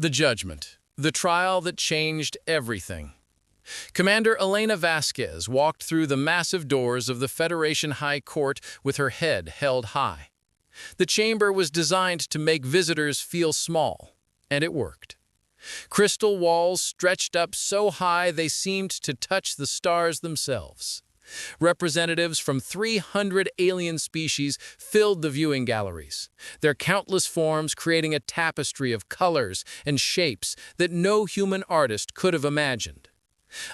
The Judgment, the trial that changed everything. Commander Elena Vasquez walked through the massive doors of the Federation High Court with her head held high. The chamber was designed to make visitors feel small, and it worked. Crystal walls stretched up so high they seemed to touch the stars themselves. Representatives from 300 alien species filled the viewing galleries, their countless forms creating a tapestry of colors and shapes that no human artist could have imagined.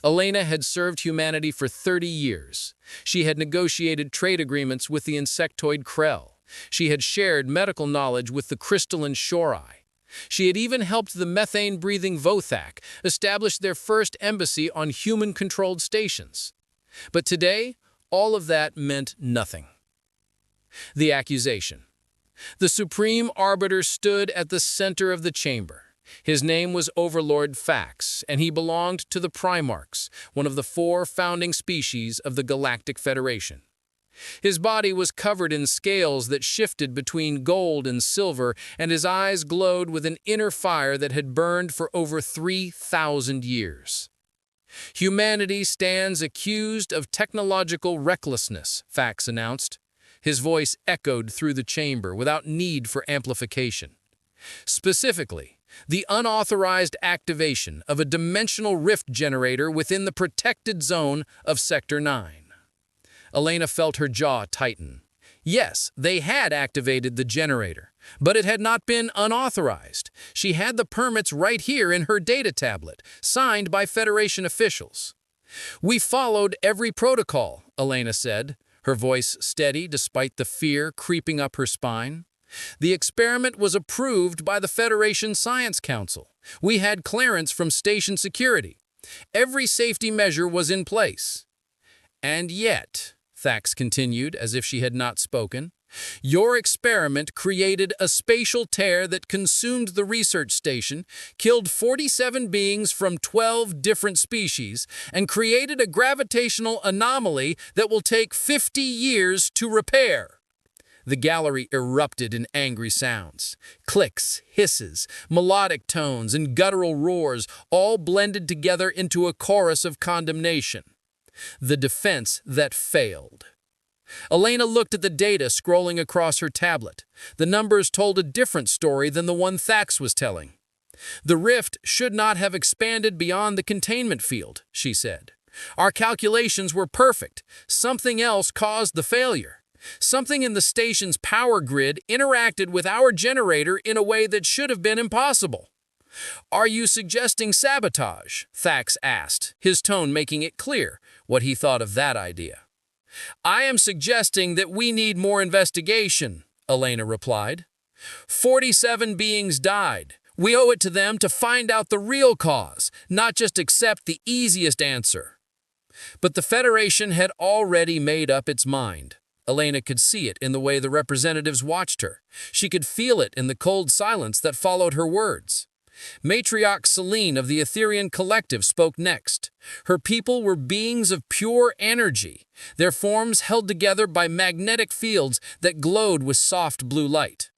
Elena had served humanity for 30 years. She had negotiated trade agreements with the insectoid Krell. She had shared medical knowledge with the crystalline Shorai. She had even helped the methane-breathing Vothak establish their first embassy on human-controlled stations. But today, all of that meant nothing. The accusation. The Supreme Arbiter stood at the center of the chamber. His name was Overlord Fax, and he belonged to the Primarchs, one of the 4 founding species of the Galactic Federation. His body was covered in scales that shifted between gold and silver, and his eyes glowed with an inner fire that had burned for over 3,000 years. Humanity stands accused of technological recklessness, Fax announced. His voice echoed through the chamber without need for amplification. Specifically, the unauthorized activation of a dimensional rift generator within the protected zone of Sector 9. Elena felt her jaw tighten. Yes, they had activated the generator, but it had not been unauthorized. She had the permits right here in her data tablet, signed by Federation officials. "We followed every protocol," Elena said, her voice steady despite the fear creeping up her spine. "The experiment was approved by the Federation Science Council. We had clearance from station security. Every safety measure was in place. And yet," Thax continued as if she had not spoken, "your experiment created a spatial tear that consumed the research station, killed 47 beings from 12 different species, and created a gravitational anomaly that will take 50 years to repair." The gallery erupted in angry sounds. Clicks, hisses, melodic tones, and guttural roars all blended together into a chorus of condemnation. The defense that failed. Elena looked at the data scrolling across her tablet. The numbers told a different story than the one Thax was telling. "The rift should not have expanded beyond the containment field," she said. "Our calculations were perfect. Something else caused the failure. Something in the station's power grid interacted with our generator in a way that should have been impossible." "Are you suggesting sabotage?" Thax asked, his tone making it clear what he thought of that idea. "I am suggesting that we need more investigation," Elena replied. 47 beings died. We owe it to them to find out the real cause, not just accept the easiest answer. But the Federation had already made up its mind. Elena could see it in the way the representatives watched her. She could feel it in the cold silence that followed her words. Matriarch Selene of the Etherean Collective spoke next. Her people were beings of pure energy, their forms held together by magnetic fields that glowed with soft blue light.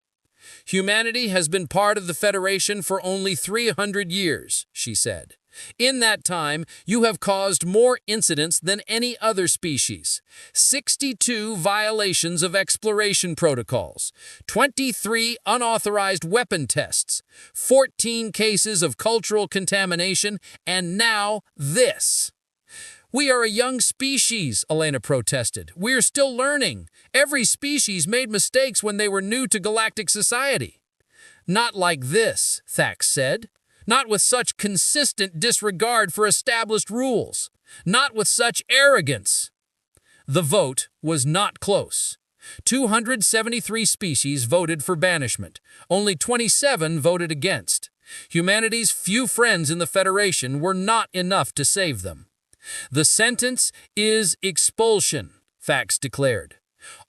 "Humanity has been part of the Federation for only 300 years, she said. "In that time, you have caused more incidents than any other species. 62 violations of exploration protocols, 23 unauthorized weapon tests, 14 cases of cultural contamination, and now this." "We are a young species," Elena protested. "We're still learning. Every species made mistakes when they were new to galactic society." "Not like this," Thax said. "Not with such consistent disregard for established rules. Not with such arrogance." The vote was not close. 273 species voted for banishment. Only 27 voted against. Humanity's few friends in the Federation were not enough to save them. "The sentence is expulsion," Fax declared.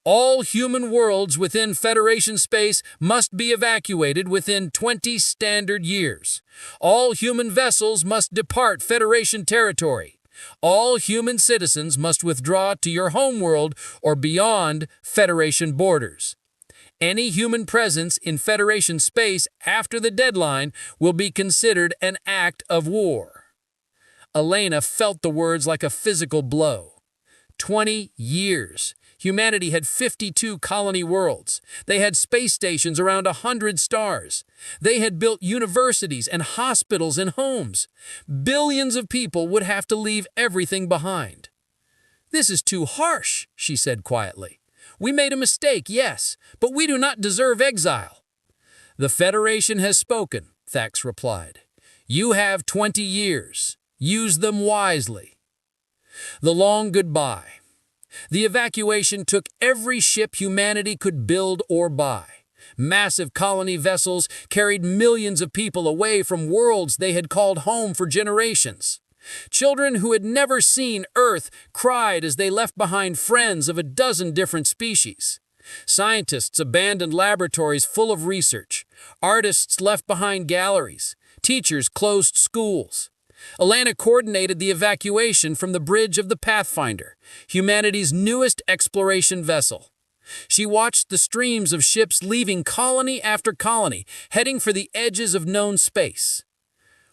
"All human worlds within Federation space must be evacuated within 20 standard years. All human vessels must depart Federation territory. All human citizens must withdraw to your homeworld or beyond Federation borders. Any human presence in Federation space after the deadline will be considered an act of war. Elena felt the words like a physical blow. 20 years. Humanity had 52 colony worlds. They had space stations around 100 stars. They had built universities and hospitals and homes. Billions of people would have to leave everything behind. "This is too harsh," she said quietly. "We made a mistake, yes, but we do not deserve exile." "The Federation has spoken," Thax replied. "You have 20 years. Use them wisely." The long goodbye. The evacuation took every ship humanity could build or buy. Massive colony vessels carried millions of people away from worlds they had called home for generations. Children who had never seen Earth cried as they left behind friends of a dozen different species. Scientists abandoned laboratories full of research. Artists left behind galleries. Teachers closed schools. Elena coordinated the evacuation from the bridge of the Pathfinder, humanity's newest exploration vessel. She watched the streams of ships leaving colony after colony, heading for the edges of known space.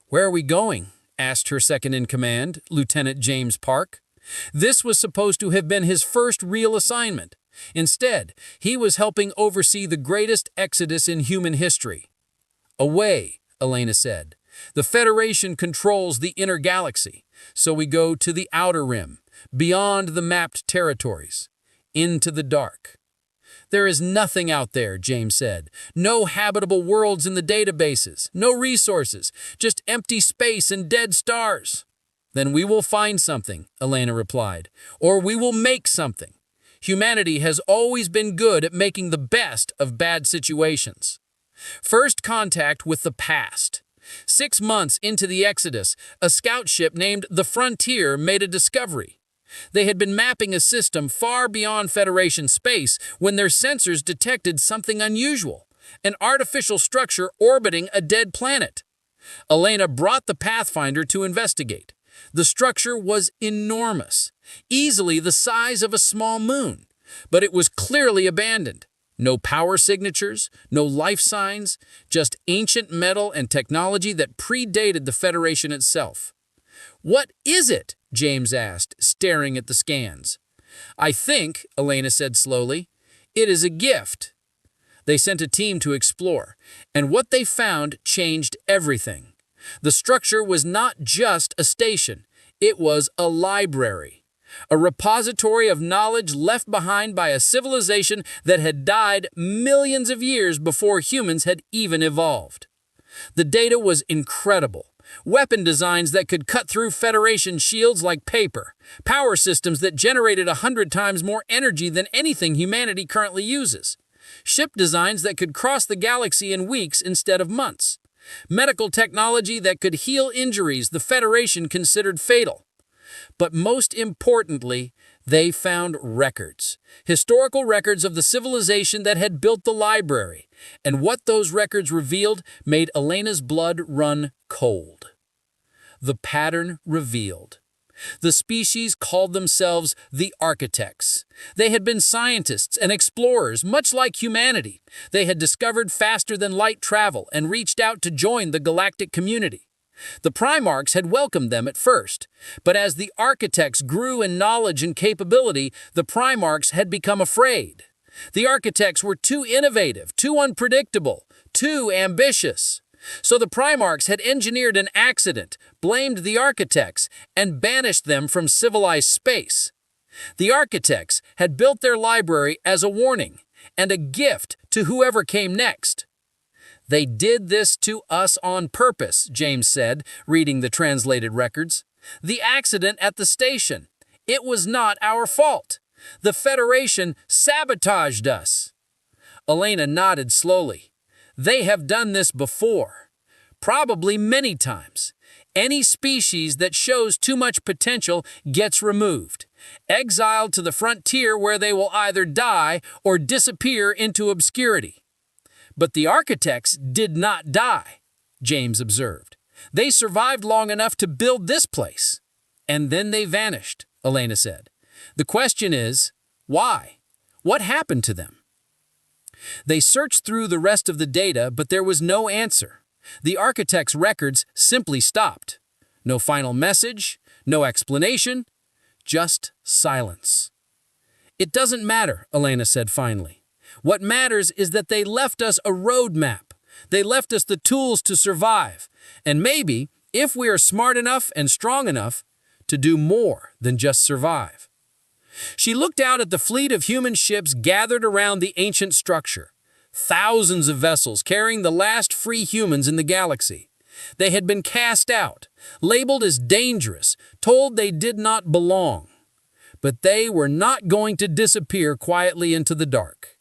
"Where are we going?" asked her second-in-command, Lieutenant James Park. This was supposed to have been his first real assignment. Instead, he was helping oversee the greatest exodus in human history. "Away," Elena said. "The Federation controls the inner galaxy, so we go to the outer rim, beyond the mapped territories, into the dark." "There is nothing out there," James said. "No habitable worlds in the databases, no resources, just empty space and dead stars." "Then we will find something," Elena replied, "or we will make something. Humanity has always been good at making the best of bad situations." First contact with the past. 6 months into the Exodus, a scout ship named the Frontier made a discovery. They had been mapping a system far beyond Federation space when their sensors detected something unusual, an artificial structure orbiting a dead planet. Elena brought the Pathfinder to investigate. The structure was enormous, easily the size of a small moon, but it was clearly abandoned. No power signatures, no life signs, just ancient metal and technology that predated the Federation itself. "What is it?" James asked, staring at the scans. "I think," Elena said slowly, "it is a gift." They sent a team to explore, and what they found changed everything. The structure was not just a station, it was a library. A repository of knowledge left behind by a civilization that had died millions of years before humans had even evolved. The data was incredible. Weapon designs that could cut through Federation shields like paper. Power systems that generated 100 times more energy than anything humanity currently uses. Ship designs that could cross the galaxy in weeks instead of months. Medical technology that could heal injuries the Federation considered fatal. But most importantly, they found records. Historical records of the civilization that had built the library. And what those records revealed made Elena's blood run cold. The pattern revealed. The species called themselves the architects. They had been scientists and explorers, much like humanity. They had discovered faster than light travel and reached out to join the galactic community. The Primarchs had welcomed them at first, but as the architects grew in knowledge and capability, the Primarchs had become afraid. The architects were too innovative, too unpredictable, too ambitious. So the Primarchs had engineered an accident, blamed the architects, and banished them from civilized space. The architects had built their library as a warning and a gift to whoever came next. "They did this to us on purpose," James said, reading the translated records. "The accident at the station. It was not our fault. The Federation sabotaged us." Elena nodded slowly. "They have done this before. Probably many times. Any species that shows too much potential gets removed, exiled to the frontier where they will either die or disappear into obscurity. But the architects did not die," James observed. "They survived long enough to build this place. And then they vanished," Elena said. "The question is, why? What happened to them?" They searched through the rest of the data, but there was no answer. The architect's records simply stopped. No final message, no explanation, just silence. "It doesn't matter," Elena said finally. "What matters is that they left us a roadmap. They left us the tools to survive. And maybe, if we are smart enough and strong enough, to do more than just survive." She looked out at the fleet of human ships gathered around the ancient structure. Thousands of vessels carrying the last free humans in the galaxy. They had been cast out, labeled as dangerous, told they did not belong. But they were not going to disappear quietly into the dark.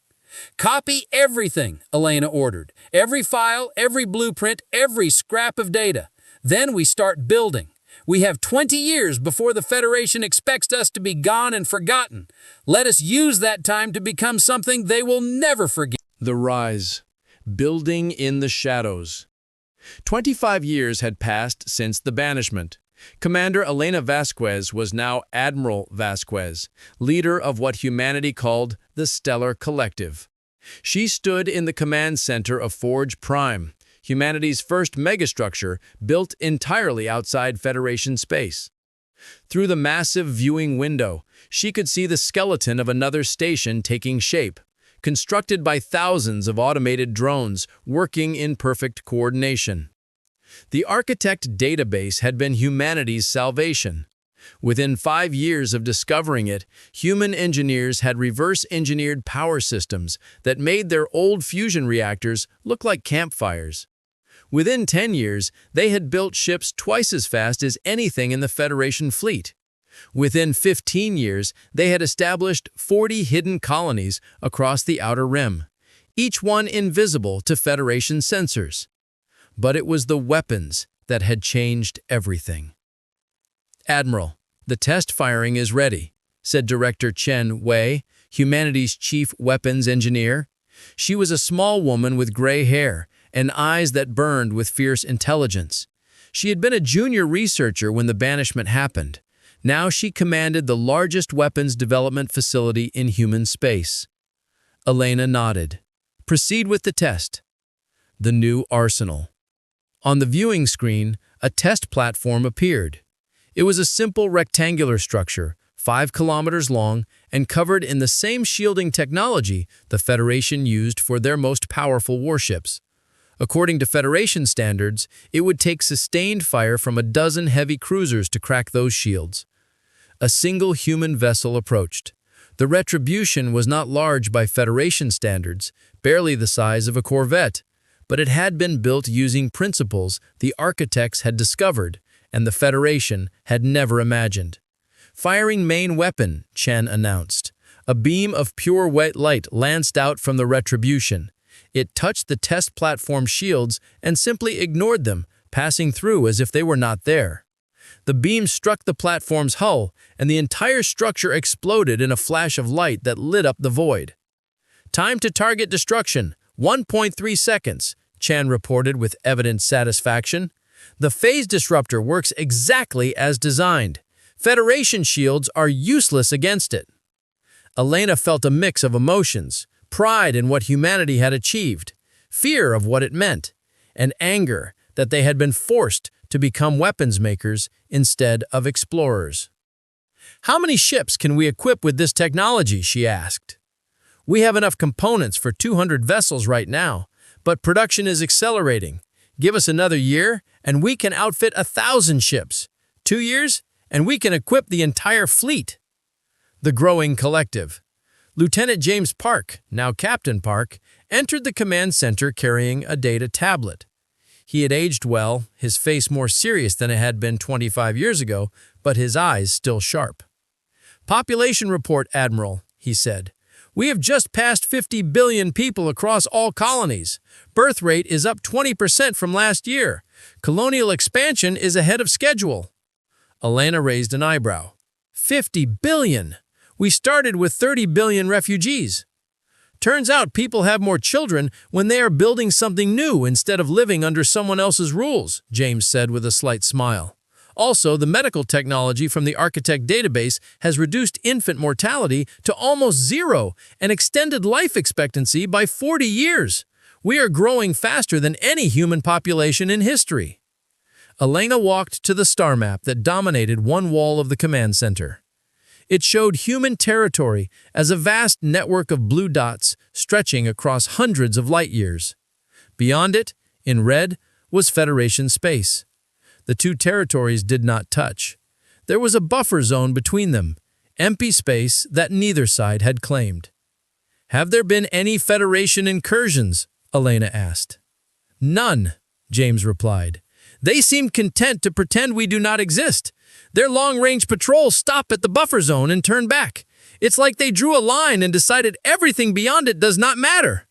"Copy everything," Elena ordered. "Every file, every blueprint, every scrap of data. Then we start building. We have 20 years before the Federation expects us to be gone and forgotten. Let us use that time to become something they will never forget." The rise. Building in the shadows. 25 years had passed since the banishment. Commander Elena Vasquez was now Admiral Vasquez, leader of what humanity called the Stellar Collective. She stood in the command center of Forge Prime, humanity's first megastructure built entirely outside Federation space. Through the massive viewing window, she could see the skeleton of another station taking shape, constructed by thousands of automated drones working in perfect coordination. The Architect database had been humanity's salvation. Within 5 years of discovering it, human engineers had reverse-engineered power systems that made their old fusion reactors look like campfires. Within 10 years, they had built ships twice as fast as anything in the Federation fleet. Within 15 years, they had established 40 hidden colonies across the Outer Rim, each one invisible to Federation sensors. But it was the weapons that had changed everything. "Admiral, the test firing is ready," said Director Chen Wei, humanity's chief weapons engineer. She was a small woman with gray hair and eyes that burned with fierce intelligence. She had been a junior researcher when the banishment happened. Now she commanded the largest weapons development facility in human space. Elena nodded. "Proceed with the test." The new arsenal. On the viewing screen, a test platform appeared. It was a simple rectangular structure, 5 kilometers long, and covered in the same shielding technology the Federation used for their most powerful warships. According to Federation standards, it would take sustained fire from a dozen heavy cruisers to crack those shields. A single human vessel approached. The Retribution was not large by Federation standards, barely the size of a corvette, but it had been built using principles the architects had discovered and the Federation had never imagined. "Firing main weapon," Chen announced. A beam of pure white light lanced out from the Retribution. It touched the test platform shields and simply ignored them, passing through as if they were not there. The beam struck the platform's hull, and the entire structure exploded in a flash of light that lit up the void. "Time to target destruction, 1.3 seconds, Chan reported with evident satisfaction. "The phase disruptor works exactly as designed. Federation shields are useless against it." Elena felt a mix of emotions, pride in what humanity had achieved, fear of what it meant, and anger that they had been forced to become weapons makers instead of explorers. "How many ships can we equip with this technology?" she asked. "We have enough components for 200 vessels right now, but production is accelerating. Give us another year, and we can outfit 1,000 ships. 2 years, and we can equip the entire fleet." The growing collective. Lieutenant James Park, now Captain Park, entered the command center carrying a data tablet. He had aged well, his face more serious than it had been 25 years ago, but his eyes still sharp. "Population report, Admiral," he said. "We have just passed 50 billion people across all colonies. Birth rate is up 20% from last year. Colonial expansion is ahead of schedule." Elena raised an eyebrow. 50 billion! We started with 30 billion refugees. "Turns out people have more children when they are building something new instead of living under someone else's rules," James said with a slight smile. Also, the medical technology from the Architect database has reduced infant mortality to almost zero and extended life expectancy by 40 years. We are growing faster than any human population in history. Elena walked to the star map that dominated one wall of the command center. It showed human territory as a vast network of blue dots stretching across hundreds of light years. Beyond it, in red, was Federation space. The two territories did not touch. There was a buffer zone between them, empty space that neither side had claimed. "Have there been any Federation incursions?" Elena asked. "None," James replied. "They seem content to pretend we do not exist. Their long-range patrols stop at the buffer zone and turn back. It's like they drew a line and decided everything beyond it does not matter."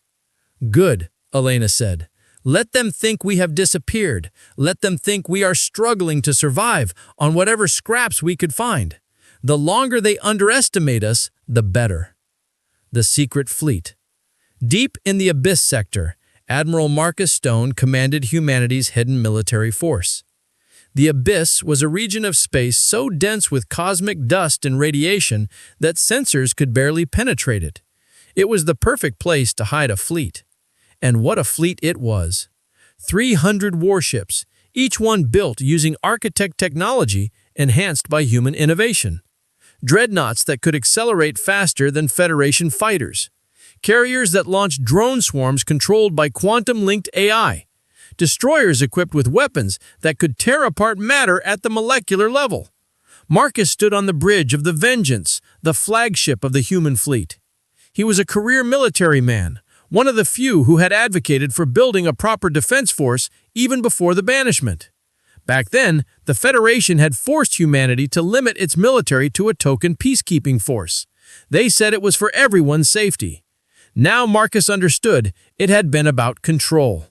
"Good," Elena said. "Let them think we have disappeared. Let them think we are struggling to survive on whatever scraps we could find. The longer they underestimate us, the better." The Secret Fleet. Deep in the Abyss sector, Admiral Marcus Stone commanded humanity's hidden military force. The Abyss was a region of space so dense with cosmic dust and radiation that sensors could barely penetrate it. It was the perfect place to hide a fleet. And what a fleet it was. 300 warships, each one built using Architect technology enhanced by human innovation. Dreadnoughts that could accelerate faster than Federation fighters. Carriers that launched drone swarms controlled by quantum-linked AI. Destroyers equipped with weapons that could tear apart matter at the molecular level. Marcus stood on the bridge of the Vengeance, the flagship of the human fleet. He was a career military man, one of the few who had advocated for building a proper defense force even before the banishment. Back then, the Federation had forced humanity to limit its military to a token peacekeeping force. They said it was for everyone's safety. Now Marcus understood it had been about control.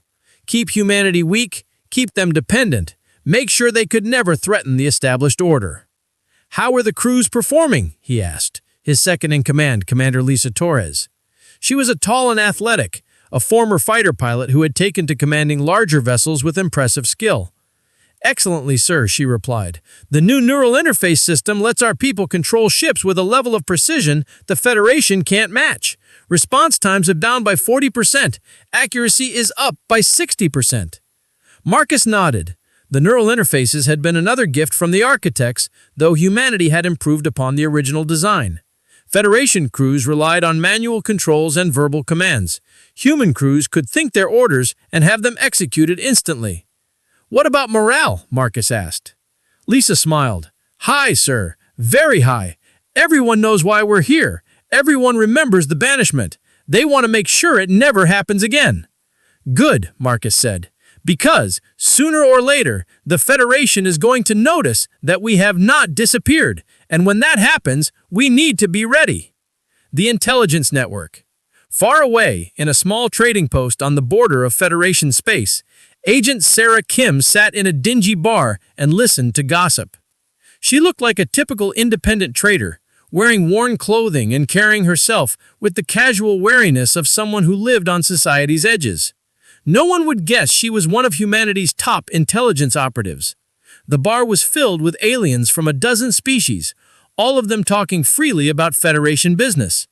Keep humanity weak, keep them dependent, make sure they could never threaten the established order. "How are the crews performing?" he asked, his second-in-command, Commander Lisa Torres. She was a tall and athletic, a former fighter pilot who had taken to commanding larger vessels with impressive skill. "Excellently, sir," she replied. "The new neural interface system lets our people control ships with a level of precision the Federation can't match. Response times are down by 40%. Accuracy is up by 60%. Marcus nodded. The neural interfaces had been another gift from the architects, though humanity had improved upon the original design. Federation crews relied on manual controls and verbal commands. Human crews could think their orders and have them executed instantly. "What about morale?" Marcus asked. Lisa smiled. "High, sir. Very high. Everyone knows why we're here. Everyone remembers the banishment. They want to make sure it never happens again." "Good," Marcus said. "Because, sooner or later, the Federation is going to notice that we have not disappeared, and when that happens, we need to be ready." The Intelligence Network. Far away, in a small trading post on the border of Federation space, Agent Sarah Kim sat in a dingy bar and listened to gossip. She looked like a typical independent trader, wearing worn clothing and carrying herself with the casual wariness of someone who lived on society's edges. No one would guess she was one of humanity's top intelligence operatives. The bar was filled with aliens from a dozen species, all of them talking freely about Federation business.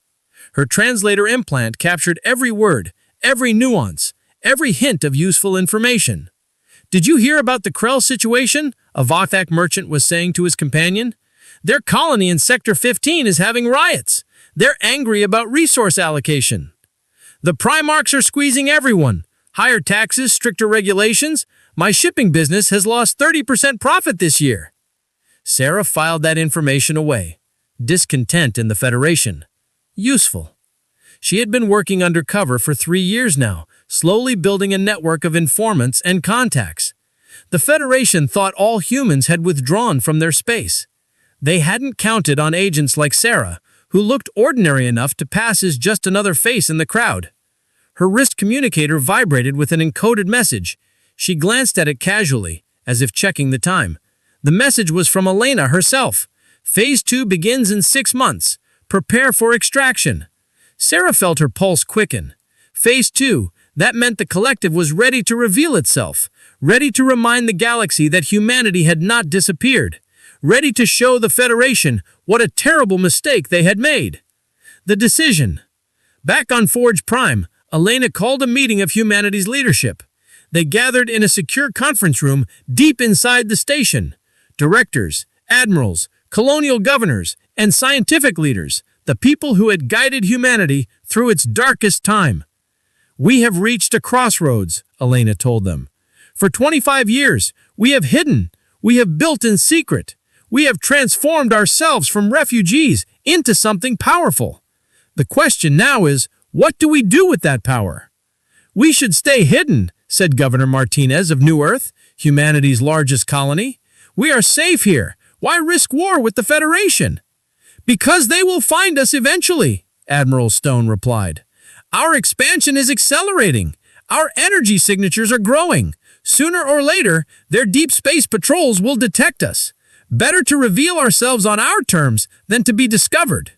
Her translator implant captured every word, every nuance, every hint of useful information. "Did you hear about the Krell situation?" a Vothak merchant was saying to his companion. "Their colony in Sector 15 is having riots. They're angry about resource allocation. The Primarchs are squeezing everyone. Higher taxes, stricter regulations. My shipping business has lost 30% profit this year." Sarah filed that information away. Discontent in the Federation. Useful. She had been working undercover for 3 years now, slowly building a network of informants and contacts. The Federation thought all humans had withdrawn from their space. They hadn't counted on agents like Sarah, who looked ordinary enough to pass as just another face in the crowd. Her wrist communicator vibrated with an encoded message. She glanced at it casually, as if checking the time. The message was from Elena herself. "Phase 2 begins in 6 months. Prepare for extraction." Sarah felt her pulse quicken. Phase 2, that meant the collective was ready to reveal itself, ready to remind the galaxy that humanity had not disappeared, ready to show the Federation what a terrible mistake they had made. The decision. Back on Forge Prime, Elena called a meeting of humanity's leadership. They gathered in a secure conference room deep inside the station. Directors, admirals, colonial governors, and scientific leaders, the people who had guided humanity through its darkest time. "We have reached a crossroads," Elena told them. "For 25 years, we have hidden, we have built in secret, we have transformed ourselves from refugees into something powerful. The question now is, what do we do with that power?" "We should stay hidden," said Governor Martinez of New Earth, humanity's largest colony. "We are safe here. Why risk war with the Federation?" "Because they will find us eventually," Admiral Stone replied. "Our expansion is accelerating. Our energy signatures are growing. Sooner or later, their deep space patrols will detect us. Better to reveal ourselves on our terms than to be discovered."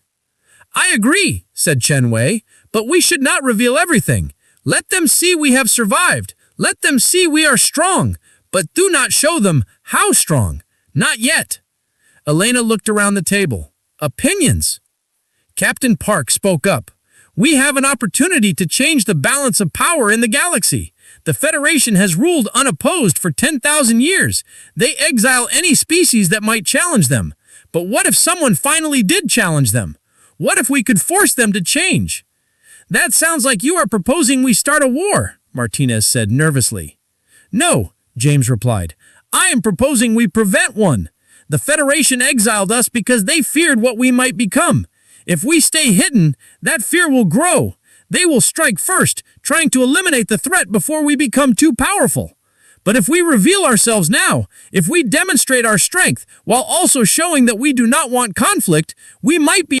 "I agree," said Chen Wei, "but we should not reveal everything. Let them see we have survived. Let them see we are strong, but do not show them how strong. Not yet." Elena looked around the table. Opinions. Captain Park spoke up. "We have an opportunity to change the balance of power in the galaxy. The Federation has ruled unopposed for 10,000 years. They exile any species that might challenge them. But what if someone finally did challenge them? What if we could force them to change?" "That sounds like you are proposing we start a war," Martinez said nervously. "No," James replied. "I am proposing we prevent one. The Federation exiled us because they feared what we might become. If we stay hidden, that fear will grow. They will strike first, trying to eliminate the threat before we become too powerful. But if we reveal ourselves now, if we demonstrate our strength while also showing that we do not want conflict, we might be